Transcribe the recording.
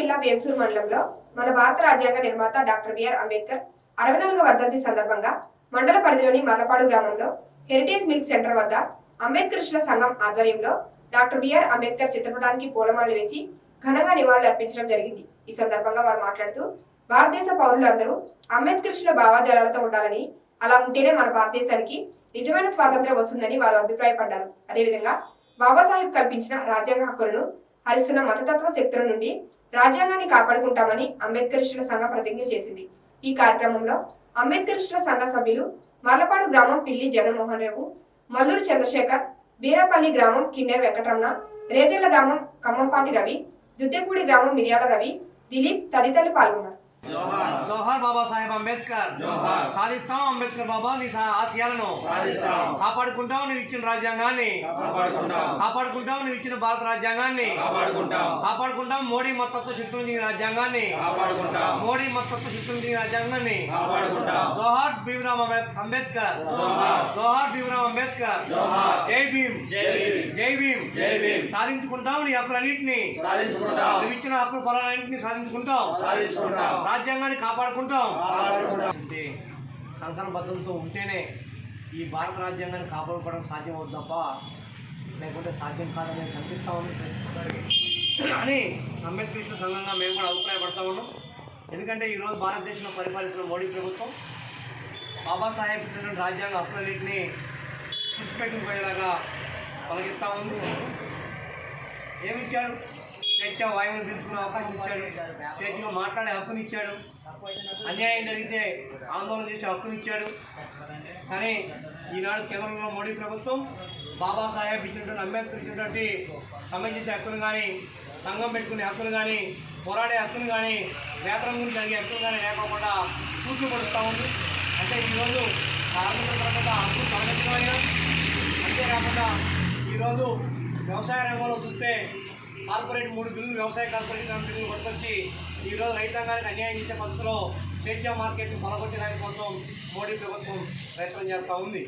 జిల్లా వేంసూరు మండలంలో మన భారత రాజ్యాంగ నిర్మాత డాక్టర్ బిఆర్ అంబేద్కర్ 64వ వర్ధంతి సందర్భంగా మండల పరిధిలోని మర్లపాడు గ్రామంలో హెరిటేజ్ మిల్క్ సెంటర్ వద్ద అంబేద్కరిస్టుల సంఘం ఆధ్వర్యంలో డాక్టర్ బిఆర్ అంబేద్కర్ చిత్రపటానికి పూలమాలలు వేసి ఘనంగా నివాళులు అర్పించడం జరిగింది. ఈ సందర్భంగా వారు మాట్లాడుతూ భారతదేశ పౌరులందరూ అంబేద్కరిస్టుల భావాజాలాలతో ఉండాలని, అలా ఉంటేనే మన భారతదేశానికి నిజమైన స్వాతంత్ర్యం వస్తుందని వారు అభిప్రాయపడ్డారు. అదేవిధంగా బాబాసాహెబ్ కల్పించిన రాజ్యాంగ హక్కులను హరిస్తున్న మతతత్వ శక్తుల నుండి రాజ్యాంగాన్ని కాపాడుకుంటామని అంబేద్కరిస్టుల సంఘ ప్రతిజ్ఞ చేసింది. ఈ కార్యక్రమంలో అంబేద్కరిస్టుల సంఘ సభ్యులు మర్లపాడు గ్రామం పిల్లి జగన్మోహన్ రావు, మల్లూరు చంద్రశేఖర్, బీరాపల్లి గ్రామం కిన్నెర్ వెంకటరమణ, రేజర్ల గ్రామం ఖమ్మంపాటి రవి, దుద్దెపూడి గ్రామం మిర్యాల రవి, దిలీప్ తదితరులు పాల్గొన్నారు. జోహార్ బాబా సాహెబ్ అంబేద్కర్. సాధిస్తాం అంబేద్కర్ బాబా నీ ఆశయాలను, కాపాడుకుంటాం నువ్వు ఇచ్చిన రాజ్యాంగాన్ని, కాపాడుకుంటాం నువ్వు ఇచ్చిన భారత రాజ్యాంగాన్ని, కాపాడుకుంటాం మోడీ మతత్వ శక్తుల నుంచి రాజ్యాంగాన్ని, మోడీ మతత్వ శక్తుల నుంచి రాజ్యాంగాన్ని. జోహార్ భీమరావ్ అంబేద్కర్, జోహార్ భీమరావ్ అంబేద్కర్. జై భీమ్, జై భీమ్, జై భీమ్. సాధించుకుంటాం నీ హక్కులన్నింటినీ, నువ్వు ఇచ్చిన హక్కుల ఫలాలన్నింటినీ సాధించుకుంటాం, రాజ్యాంగాన్ని కాపాడుకుంటాం. కంకణబద్ధంతో ఉంటేనే ఈ భారత రాజ్యాంగాన్ని కాపాడుకోవడం సాధ్యం అవుతుంది తప్ప లేకుంటే సాధ్యం కాదని కనిపిస్తా ఉంది అని అంబేద్కరిస్టుల సంఘంగా మేము కూడా అభిప్రాయపడతా ఉన్నాం. ఎందుకంటే ఈరోజు భారతదేశంలో పరిపాలిస్తున్న మోడీ ప్రభుత్వం బాబాసాహెబ్ ఇచ్చిన రాజ్యాంగ హక్కులన్నింటినీ తుడిచిపెట్టుకుపోయేలాగా తొలగిస్తూ ఉంది. ఏమిచ్చాడు? స్వేచ్ఛ వాయువును పీల్చుకునే అవకాశం ఇచ్చాడు, స్వేచ్ఛగా మాట్లాడే హక్కుని ఇచ్చాడు, అన్యాయం జరిగితే ఆందోళన చేసే హక్కుని ఇచ్చాడు. కానీ ఈనాడు కేంద్రంలో మోడీ ప్రభుత్వం బాబాసాహెబ్ ఇచ్చినటువంటి అంబేద్కర్ ఇచ్చినటువంటి సమ్మె చేసే హక్కును కానీ, సంఘం పెట్టుకునే హక్కును కానీ, పోరాడే హక్కును కానీ, వేతనం గురించి జరిగే హక్కును కానీ లేకుండా తూట్లు పడుతూ ఉంది. అంటే ఈరోజు కార్మిక తర్వాత హక్కు తొలగించడం, అంతేకాకుండా ఈరోజు వ్యవసాయ రంగంలో చూస్తే కార్పొరేట్ 3 బిల్లులు, వ్యవసాయ కార్పొరేట్ బిల్లులు పట్టుకొచ్చి ఈరోజు రైతాంగానికి అన్యాయం చేసే పద్ధతిలో స్వేచ్ఛ మార్కెట్ని కొలగొట్టడానికి కోసం మోడీ ప్రభుత్వం ప్రయత్నం చేస్తూ ఉంది.